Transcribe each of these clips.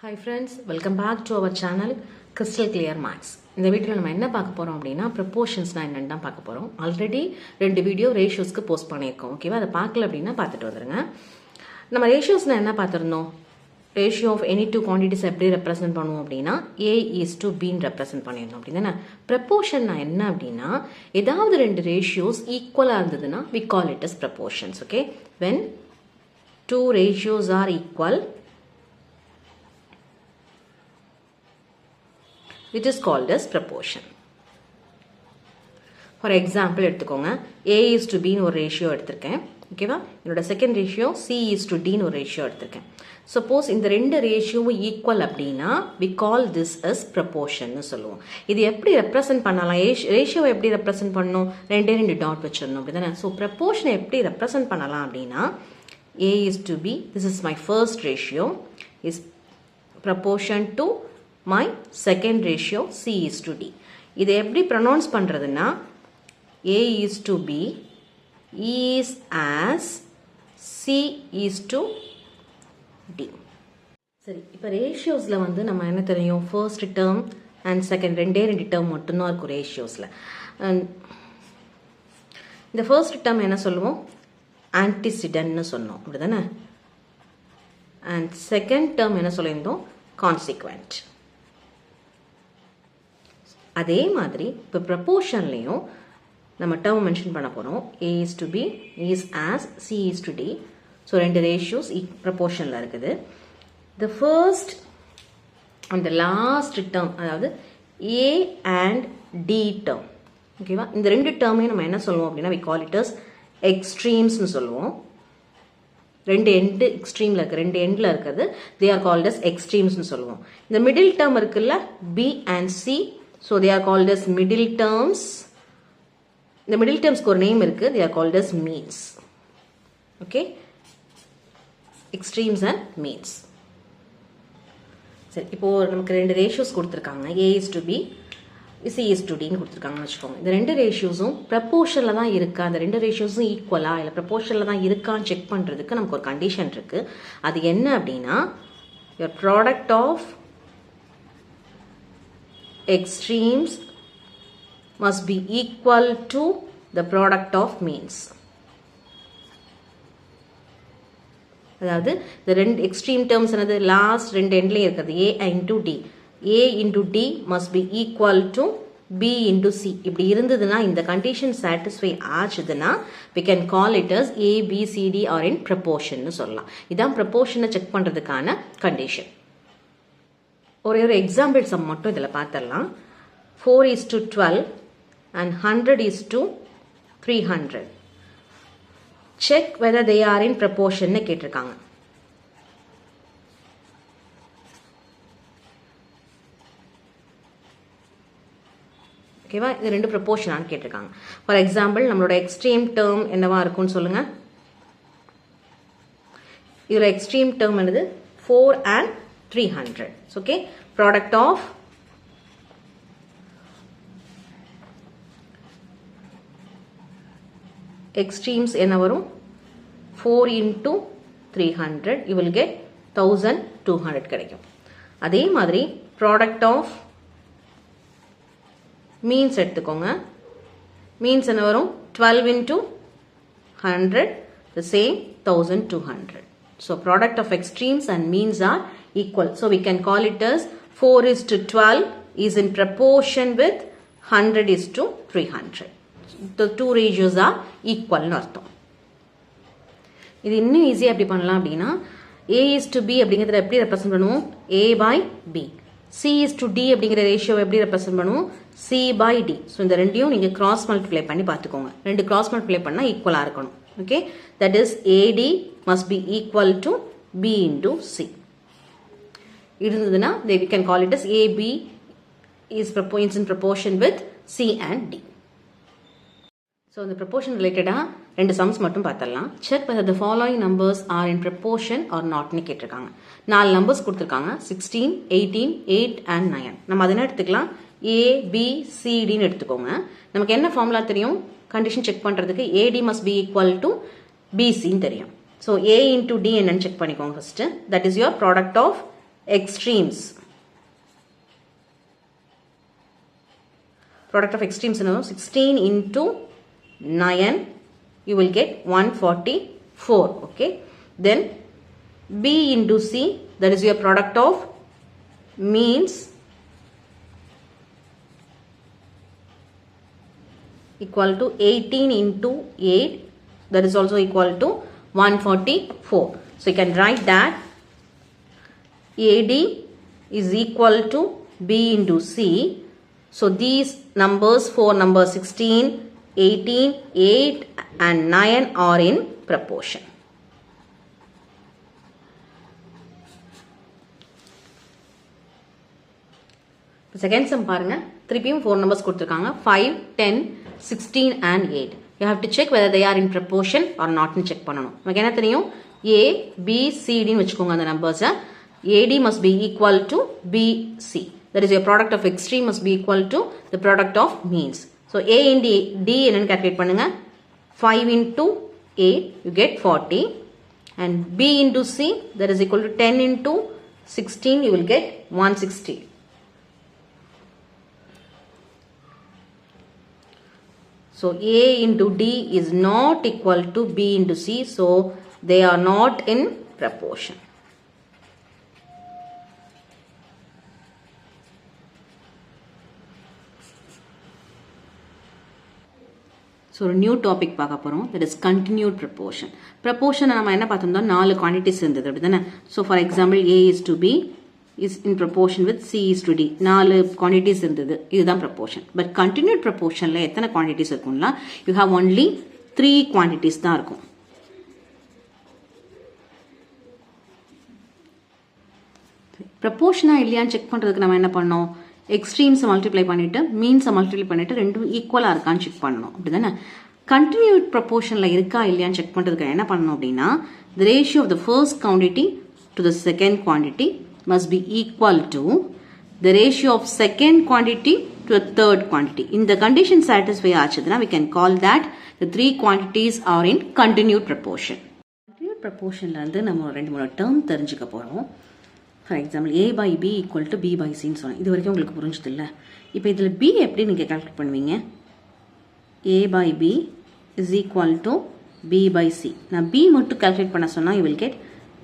Hi friends, welcome back to our channel Crystal Clear Maths. இந்த வீடியோவில் நம்ம என்ன பார்க்க போகிறோம் அப்படின்னா ப்ரொபோர்ஷன்ஸ்னா என்னன்னு தான் பார்க்க போகிறோம். ஆல்ரெடி 2 வீடியோ ரேஷியோஸ்க்கு போஸ்ட் பண்ணியிருக்கோம். ஓகேவா, அதை பார்க்கல அப்படின்னா பார்த்துட்டு வந்துடுங்க. நம்ம ரேஷியோஸ்னால் என்ன பார்த்துருந்தோம்? Ratio of any two quantities எப்படி ரெப்ரசென்ட் பண்ணுவோம் அப்படின்னா A:B ரெப்ரசென்ட் பண்ணியிருந்தோம் அப்படின்னா. ப்ரொபோர்ஷன்னா என்ன அப்படின்னா ஏதாவது 2 ரேஷியோஸ் ஈக்குவலாக இருந்ததுன்னா we call it as proportions. Okay, when 2 ratios are equal, it is called as proportion. For example எடுத்துக்கோங்க, A:B ஒரு ரேஷியோ எடுத்திருக்கேன். ஓகேவா, என்னோட செகண்ட் ரேஷியோ C:D ஒரு ரேஷியோ எடுத்திருக்கேன். சப்போஸ் இந்த 2 ரேஷியோவும் ஈக்குவல் அப்படின்னா we call this as proportion சொல்லுவோம். இது எப்படி ரெப்ரசென்ட் பண்ணலாம்? ரேஷியோவை எப்படி ரெப்ரசென்ட் பண்ணணும்? 2 டாட் வச்சிடணும் அப்படிதானே. ஸோ ப்ரப்போர்ஷனை எப்படி ரெப்ரசென்ட் பண்ணலாம் அப்படின்னா A:B, this is my first ratio, is proportion to my second ratio C:D. இதை எப்படி ப்ரொனவுன்ஸ் பண்ணுறதுன்னா A:B is as C:D. சரி, இப்போ ரேஷியோஸில் வந்து நம்ம என்ன தெரியும்? First term and second 2 term மட்டும்தான் இருக்கும் ரேஷியோஸில். இந்த ஃபர்ஸ்ட் டேர்ம் என்ன சொல்லுவோம்? ஆன்டிசிடென்ட்னு சொன்னோம் அப்படிதானே. அண்ட் செகண்ட் டேர்ம் என்ன சொல்லியிருந்தோம்? கான்சிக்வெண்ட். அதே மாதிரி இப்போ ப்ரப்போர்ஷன்லையும் நம்ம டேர்ம் மென்ஷன் பண்ண போகிறோம். A:B is as C:D. So 2 ratios ப்ரப்போர்ஷனில் இருக்குது. The first and the last term, அதாவது A and D டேர்ம். ஓகேவா, இந்த 2 டேர்மையும் நம்ம என்ன சொல்லுவோம் அப்படின்னா we call it as எக்ஸ்ட்ரீம்ஸ்னு சொல்லுவோம். 2 எண்டு எக்ஸ்ட்ரீமில் இருக்குது, 2 எண்டில் இருக்கிறது they are called as எக்ஸ்ட்ரீம்ஸ்னு சொல்லுவோம். இந்த மிடில் டேர்ம் இருக்குல்ல B and C, so they are called as middle terms. இந்த middle termsக்கு ஒரு நேம் இருக்கு, they are called as means. Okay, extremes and means. சரி, இப்போ நமக்கு 2 ரேஷியோஸ் கொடுத்துருக்காங்க. A:B, C:Dன்னு கொடுத்துருக்காங்கன்னு வச்சுக்கோங்க. இந்த 2 ரேஷியோஸும் ப்ரப்போர்ஷனில் தான் இருக்கா, அந்த 2 ரேஷியோஸும் ஈக்குவலா இல்லை ப்ரப்போர்ஷனில் தான் இருக்கான்னு செக் பண்ணுறதுக்கு நமக்கு ஒரு கண்டிஷன் இருக்கு. அது என்ன அப்படின்னா your product of extremes must be equal to the product of means. அதாவது இந்த 2 எக்ஸ்ட்ரீம் டேர்ம்ஸ் என்னது? லாஸ்ட் 2 எண்ட்லேயும் இருக்கிறது A into D. A into D must be equal to B into C. இப்படி இருந்ததுன்னா, இந்த கண்டிஷன் சாட்டிஸ்ஃபை ஆச்சுதுன்னா we can call it as A, B, C, D are in proportion சொல்லலாம். இதான் ப்ரப்போர்ஷனை செக் பண்ணுறதுக்கான condition. ஒரே ஒரு எக்ஸாம்பிள் சம் மட்டும் இதில் பார்த்துடலாம். 4:12 and 100:300. Check whether they are in proportion கேட்டிருக்காங்க. ஓகேவா, இது 2 ப்ரப்போர்ஷனான்னு கேட்டிருக்காங்க. ஃபார் எக்ஸாம்பிள் நம்மளோட எக்ஸ்ட்ரீம் டேர்ம் என்னவா இருக்கும்னு சொல்லுங்க. இதில் எக்ஸ்ட்ரீம் டேர்ம் என்னது? 4 and 300. Okay, product of extremes என்ன வரும்? 4 into 300, you will get 1200 கிடைக்கும். அதே மாதிரி product of means எடுத்துக்கோங்க. means என்ன வரும்? 12 into 100, the same 1200. So product of extremes and means are equal. So we can call it as 4:12 is in proportion with 100:300. The 2 ratios are equal னு அர்த்தம். இது இன்னும் ஈஸியாக எப்படி பண்ணலாம் அப்படின்னா A:B அப்படிங்கிறத எப்படி ரெப்ரசென்ட் பண்ணுவோம்? A/B. C:D அப்படிங்கிற ரேஷியோ எப்படி ரெப்ரசென்ட் பண்ணுவோம்? C/D. ஸோ இந்த ரெண்டையும் நீங்கள் கிராஸ் மல்டிப்ளை பண்ணி பார்த்துக்கோங்க. 2 கிராஸ் மல்டிப்ளை பண்ணால் ஈக்குவலாக இருக்கணும். Okay, that is AD must be equal to B into C. இருந்ததுன்னா we can call it as AB is in proportion with C and D. So இந்த ப்ரப்போர்ஷன் ரிலேட்டடாக 2 சம்ஸ் மட்டும் பார்த்துடலாம். Check whether the following numbers are in proportion or notனு கேட்டிருக்காங்க. 4 numbers கொடுத்துருக்காங்க, 16, 18, 8 and 9. நம்ம அதை என்ன எடுத்துக்கலாம்? ABCDன்னு எடுத்துக்கோங்க. நமக்கு என்ன ஃபார்முலா தெரியும்? கண்டிஷன் செக் பண்ணுறதுக்கு AD must be equal to BCன்னு தெரியும். ஸோ A into D என்னன்னு செக் பண்ணிக்கோங்க first. That is your product of extremes. Product of extremes, 16 into 9, you will get 144. Okay. Then B into C, that is your product of means, equal to 18 into 8, that is also equal to 144. So you can write that AD is equal to B into C. So these numbers, 4 numbers 16, 18, 8 and 9 are in proportion. Second sum பாருங்க, திருப்பியும் 4 numbers கொடுத்திருக்காங்க, 5, 10, 16 and 8. You have to check whether they are in proportion or not னு check பண்ணணும். நமக்கு என்ன தெரியும்? A, B, C, D னு வச்சுக்கோங்க அந்த numbers. AD must be equal to BC. That is your product of extreme must be equal to the product of means. So A into D என்னன்னு calculate பண்ணுங்க. 5 into 8, you get 40. And B into C, that is equal to 10 into 16, you will get 160. So A into D is not equal to B into C. So they are not in proportion. So a new topic பார்க்க போறோம், that is continued proportion. Proportion நம்ம என்ன பார்த்தோம்னா 4 quantities இருந்தது அப்படிதானே. So for example A is to B is in proportion with C is to D. 4 quantities இருந்தது, இதுதான் proportion. But continued proportionல எத்தனை quantities இருக்கும்னா you have only 3 quantities தான் இருக்கும். proportion இல்லையான்னு செக் பண்றதுக்கு நம்ம என்ன பண்ணோம், extremes multiply பண்ணிட்டு means multiply பண்ணிட்டு ரெண்டும் ஈக்குவலா இருக்கான்னு செக் பண்ணணும் அப்படிதானே. continued proportionல இருக்கா இல்லையான்னு செக் பண்றதுக்கு என்ன பண்ணணும் அப்படின்னா the ratio of the first quantity to the second quantity must be equal to the ratio of second quantity to a third quantity. In the condition satisfy ஆச்சுதுன்னா we can call that the 3 quantities are in continued proportion. Continued proportionல இருந்து நம்ம 2-3 term தெரிஞ்சுக்க போறோம். For example A by B equal to B by C ன்னு சொன்னேன். இது வரைக்கும் உங்களுக்கு புரிஞ்சது இல்ல. இப்போ இதுல B எப்படி நீங்க கால்குலேட் பண்ணுவீங்க? A by B is equal to B by C. நான் B மட்டும் கால்குலேட் பண்ண சொன்னா you will get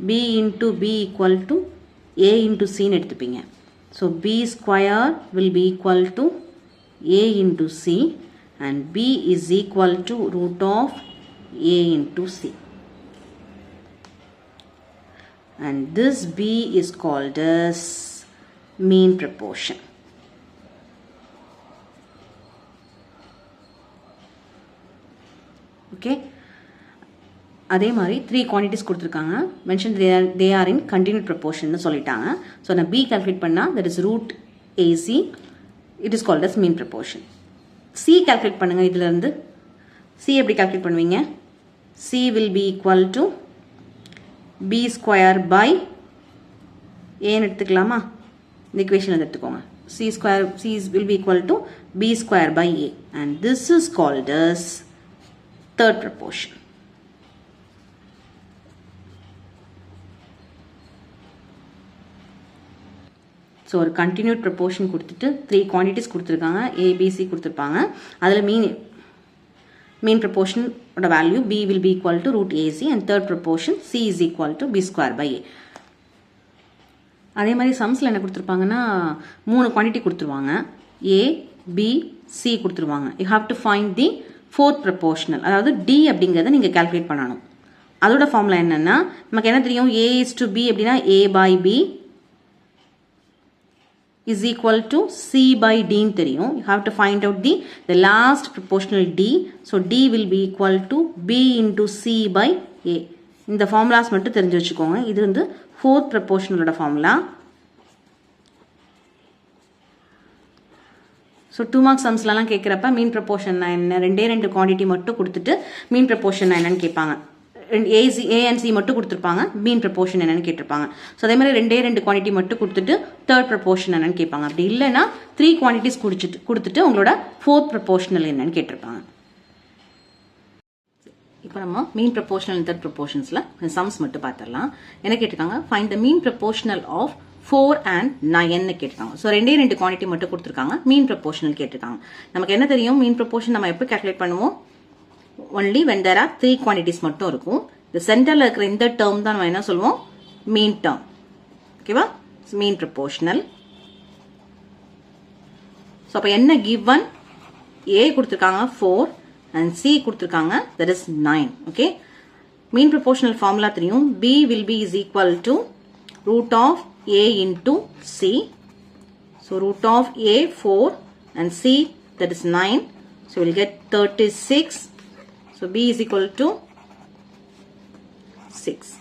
B into B equal to A into C ன்னு எடுத்துப்பீங்க. So B square will be equal to A into C and B is equal to root of A into C. And this B is called as mean proportion. Okay. அதே மாதிரி 3 quantities கொடுத்திருக்காங்க, mentioned they are in continued proportion னு சொல்லிட்டாங்க. So நான் B calculate பண்ணா that is root AC, it is called as mean proportion. C calculate பண்ணுங்க, இதுல இருந்து C எப்படி calculate பண்ணுவீங்க? C will be equal to B square by A ன்னு எடுத்துக்கலாமா? இந்த equation எடுத்துக்கோங்க. C will be equal to B square by A and this is called as third proportion. So ஒரு continued proportion கொடுத்துட்டு 3 quantities கொடுத்திருக்காங்க, A, B, C கொடுத்திருப்பாங்க. அதுல mean proportion ஓட value B will be equal to root AC and third proportion C is equal to B square by A. அதே மாதிரி sumsல என்ன கொடுத்திருப்பாங்கன்னா 3 quantity கொடுத்துருவாங்க, A, B, C கொடுத்துருவாங்க. You have to find the fourth proportional, அதாவது D அப்படிங்கறத நீங்க calculate பண்ணணும். அதோட ஃபார்முலா என்னன்னா நமக்கு என்ன தெரியும், A is to B அப்படின்னா A by B is equal to C by D ன்னு தெரியும். You have to find out the last proportional D. So D will be equal to B into C by A. இந்த formulas மட்டும் தெரிஞ்சு வச்சுக்கோங்க. இது வந்து fourth proportionalோட formula. So 2 mark sumsலாம் கேட்குறப்ப மீன் proportion என்ன, 2 குவான்டிட்டி மட்டும் கொடுத்துட்டு மீன் ப்ரொபோர்ஷன் என்னன்னு கேட்பாங்க. A and C மட்டும் கொடுத்துருப்பாங்க, மீன் ப்ரொபோர்ஷன் என்னன்னு கேட்டிருப்பாங்க. ஸோ அதே மாதிரி 2 குவான்டிட்டி மட்டும் கொடுத்துட்டு தேர்ட் ப்ரொபோர்ஷன் என்னன்னு கேட்பாங்க. அப்படி இல்லைன்னா 3 குவான்டிட்டிஸ் கொடுத்துட்டு உங்களோட ஃபோர்த் ப்ரொபோர்ஷனல் என்னன்னு கேட்டிருப்பாங்க. இப்போ நம்ம மீன் ப்ரொபோர்ஷனல் தேர்ட் ப்ரொபோர்ஷன்ஸ்ல சம்ஸ் மட்டும் பார்த்துடலாம். என்ன கேட்டிருக்காங்க, find the mean proportional of 4 and 9 கேட்டிருக்காங்க. ஸோ ரெண்டு குவான்டிட்டி மட்டும் கொடுத்துருக்காங்க. மீன் ப்ரொபோர்ஷனல் கேட்டிருக்காங்க. நமக்கு என்ன தெரியும், மீன் ப்ரொபோர்ஷன் நம்ம எப்படி கால்குலேட் பண்ணுவோம், only when there are 3 quantities மட்டும் இருக்கும். இந்த சென்டர்ல இருக்கிற இந்த டேர்ம் தான் நம்ம என்ன சொல்லுவோம், மீன் டேர்ம். ஓகேவா, மீன் ப்ரொபோர்ஷனல். ஸோ அப்போ என்ன கிவன், A கொடுத்துருக்காங்க 4 and C கொடுத்துருக்காங்க, that is 9. Okay, mean proportional formula தெரியும். B will be is equal to root of A into C. So root of A 4 and C, that is 9. So we'll get 36. So B is equal to 6.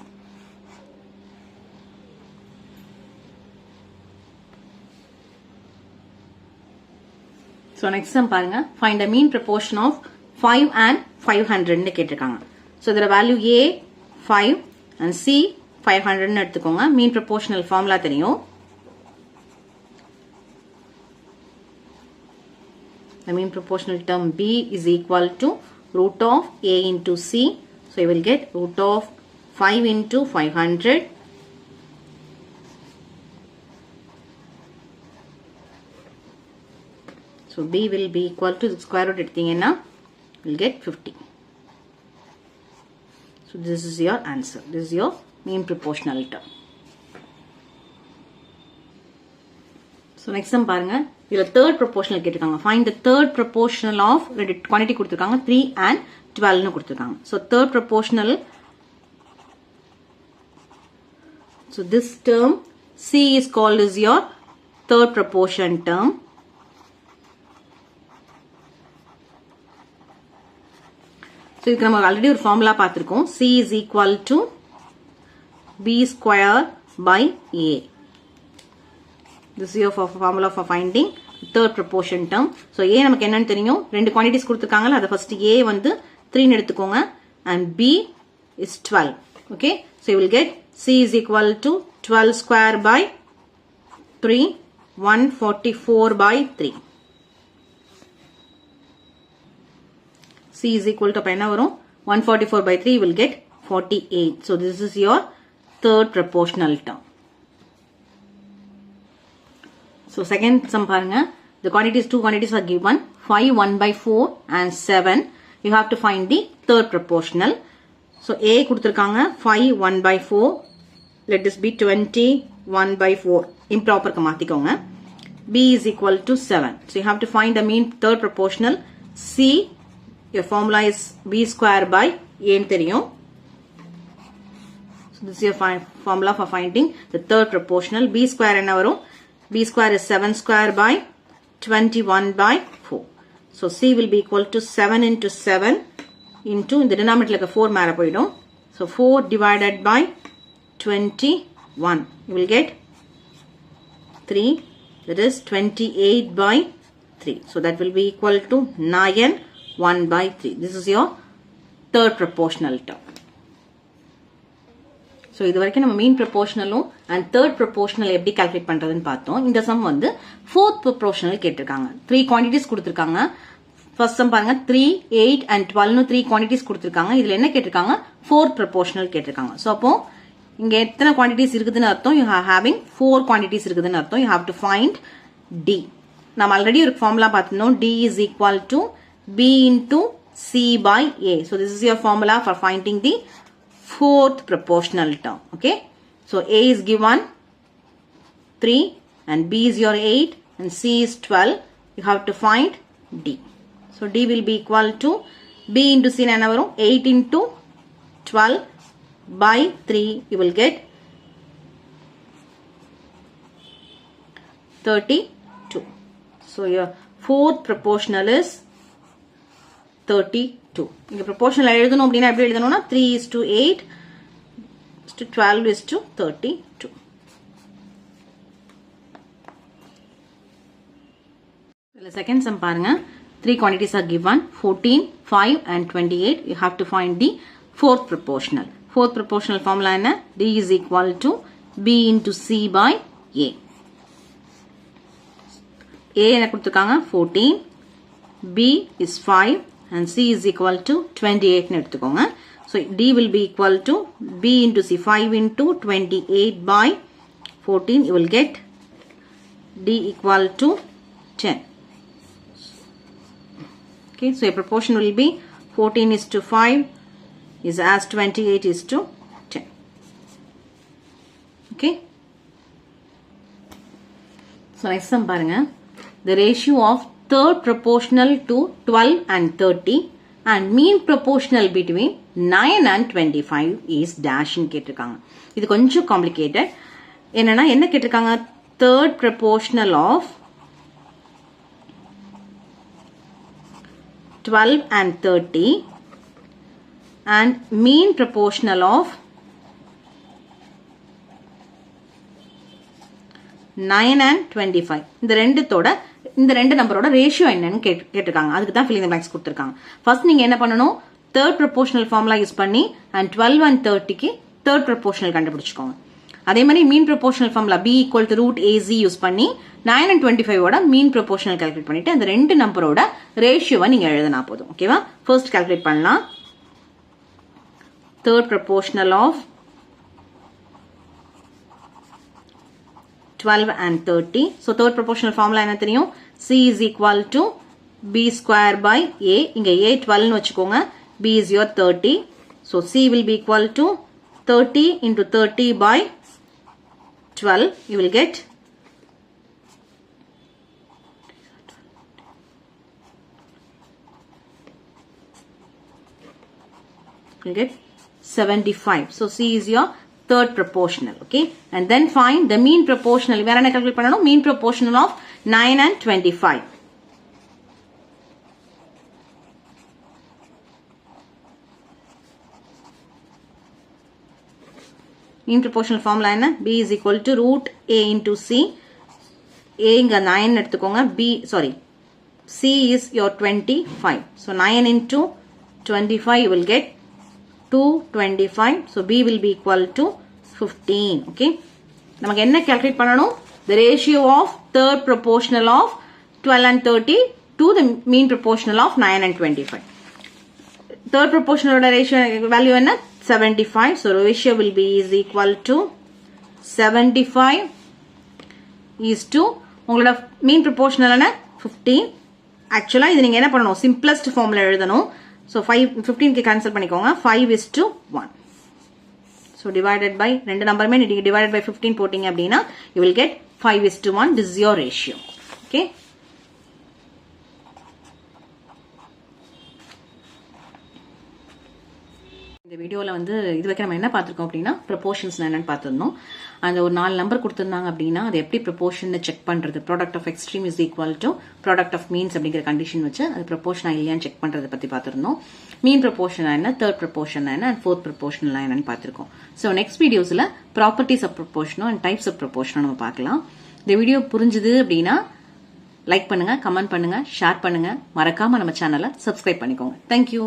So next sum பாருங்க, find the mean proportion of 5 and 500 னு கேட்டிருக்காங்க. So இதோட value A 5 and C 500 னு எடுத்துக்கோங்க. mean proportional formula தெரியும். The mean proportional term B is equal to root of A into C. So you will get root of 5 into 500. So B will be equal to the square root எடுத்தீங்கன்னா will get 50. So this is your answer. This is your mean proportional term. So next sum பாருங்க, இதுல third proportional கேட்டிருக்காங்க. Find the third proportional of ரெண்டு quantity கொடுத்திருக்காங்க, 3 and 12 னு கொடுத்திருக்காங்க. So third proportional, so this term C is called as your third proportion term. So இதுக்கு நம்ம already ஒரு ஃபார்முலா பார்த்திருக்கோம். C is equal to B square by A. This is your formula for finding third proportion term. So A நமக்கு என்னன்னு தெரியும், ரெண்டு quantities கொடுத்திருக்காங்கல, அத first A வந்து 3 னு எடுத்துக்கோங்க and B is 12. Okay, so you will get C is equal to 12 square by 3, 144 by 3. C is equal to அப்ப என்ன வரும், 144 by 3 will get 48. So this is your third proportional term. So second sum பாருங்க, the quantities, two quantities are given, 5 1 by 4 and 7. You have to find the third proportional. So A கொடுத்திருக்காங்க 5 1 by 4. Let this be 20 1 by 4. Improper க்கு மாத்திக்கோங்க. B is equal to 7. So you have to find the mean third proportional. C, your formula is B square by A ன்னு தெரியும். So this is your formula for finding the third proportional. B square என்ன வரும், B square is 7 square by 21 by 4. So C will be equal to 7 into 7 into, in the denominator like a 4 மேல போயிடும். So 4 divided by 21. You will get 3. That is 28 by 3. So that will be equal to 9 1 by 3. This is your third proportional term. So இது வரைக்கும் நம்ம மீன் ப்ரொபோர்ஷனலும் and third proportional எப்படி calculate பண்றதுன்னு பார்த்தோம். இந்த some வந்து fourth proportional கேட்டிருக்காங்க. 3 குவான்டிட்டிஸ் கொடுத்திருக்காங்க. ஃபர்ஸ்ட் சம் பாருங்க, 3 8 and 12 னு 3 குவான்டிட்டிஸ் கொடுத்திருக்காங்க. இதுல என்ன கேட்டிருக்காங்க, fourth proportional கேட்டிருக்காங்க. சோ அப்போ இங்க எத்தனை குவான்டிட்டிஸ் இருக்குதுன்னு அர்த்தம், you are having 4 குவான்டிட்டிஸ் இருக்குதுன்னு அர்த்தம். You have to find D. நம்ம ஆல்ரெடி ஒரு ஃபார்முலா பார்த்தோம், D is equal to B into C by A. So this is your formula for finding the fourth proportional term. Okay, so A is given 3 and B is your 8 and C is 12. You have to find D. So D will be equal to B into C என்ன வரும், 8 into 12 by 3. You will get 32. So your fourth proportional is 32. இங்க proportional எழுதணும் அப்படினா எப்படி எழுதணும்னா 3 is to 8 is to 12 is to 32. The second sum பாருங்க, 3 quantities are given, 14 5 and 28. You have to find the fourth proportional. Fourth proportional formula என்ன, D is equal to B into C by A. A என்ன கொடுத்திருக்காங்க 14, B is 5 and C is equal to 28 னு எடுத்துக்கோங்க. So D will be equal to B into C, 5 into 28 by 14, you will get D equal to 10. Okay, so your proportion will be 14 is to 5 is as 28 is to 10. Okay. So next sum பாருங்க. The ratio of third proportional to 12 and 30 and mean proportional between 9 and 25 is dash ன்னு கேட்டிருக்காங்க. இது கொஞ்சம் complicated. என்னன்னா என்ன கேட்டிருக்காங்க? Third proportional of 12 and 30 and mean proportional of 9 and 25. இந்த ரெண்டு நம்பரோட ரேஷியோ என்னன்னு கேட்டிருக்காங்க. அதுக்கு தான் filling the blanks கொடுத்திருக்காங்க. ஃபர்ஸ்ட் நீங்க என்ன பண்ணணும்? third proportional formula யூஸ் பண்ணி and 12 and 30க்கு third proportional கண்டுபிடிச்சுக்கோங்க. அதே மாதிரி mean proportional formula b equal to root az use பண்ணி 9 and 25 ஓட மீன் ப்ரொபோர்ஷனல் கால்குலேட் பண்ணிட்டு அந்த ரெண்டு நம்பரோட ரேஷியோவை நீங்க எழுதினா போதும். ஓகேவா? ஃபர்ஸ்ட் கால்குலேட் பண்ணலாம். third proportional of 12 and 30. So third proportional formula என்ன தெரியும்? C is equal to b square by a. இங்க a 12 னு வச்சுக்கோங்க. b is your 30. So C will be equal to 30 into 30 by 12. You will get 75. So C is your third proportional. Okay, and then find the mean proportional. Where I calculate பண்ணனும்? Mean proportional of 9 and 25. Mean proportional formula என்ன? B is equal to root A into C. A இங்க 9 எடுத்துக்கோங்க. C is your 25. So 9 into 25 you will get 225. So B will be equal to 15. Okay. நமக்கு என்ன calculate பண்ணனும்? The ratio of third proportional of 12 and 30 to the mean proportional of 9 and 25. Third proportional ratio value என்ன? 75. So ratio will be is equal to 75 is to உங்களோட mean proportional என்ன? 15. Actually இது நீங்க என்ன பண்ணணும்? Simplest formula எழுதணும். So 15 க்கு cancel பண்ணிக்கோங்க. 5 is to 1. So divided by ரெண்டு நம்பருமே நீங்க divided by 15 போட்டீங்க அப்படினா you will get 5 is to 1. This is your ratio. Okay. இந்த வீடியோல வந்து இது வரைக்கும் நம்ம என்ன பார்த்திருக்கோம் அப்படினா proportions என்னன்னு பார்த்திருந்தோம். அந்த ஒரு நாலு நம்பர் கொடுத்திருந்தாங்க அப்படினா அது எப்படி proportion செக் பண்றது? Product of extreme is equal to product of means அப்படிங்கிற கண்டிஷன் வச்சு அது proportional இல்லையான்னு செக் பண்றத பத்தி பார்த்திருந்தோம். mean proportion என்ன, third proportion என்ன and fourth proportion என்னன்னு பார்த்திருக்கோம். So next videosல properties of proportion and types of proportion நம்ம பார்க்கலாம். இந்த வீடியோ புரிஞ்சுது அப்படினா லைக் பண்ணுங்க, கமெண்ட் பண்ணுங்க, ஷேர் பண்ணுங்க, மறக்காம நம்ம சேனலை சப்ஸ்கிரைப் பண்ணிக்கோங்க. Thank you.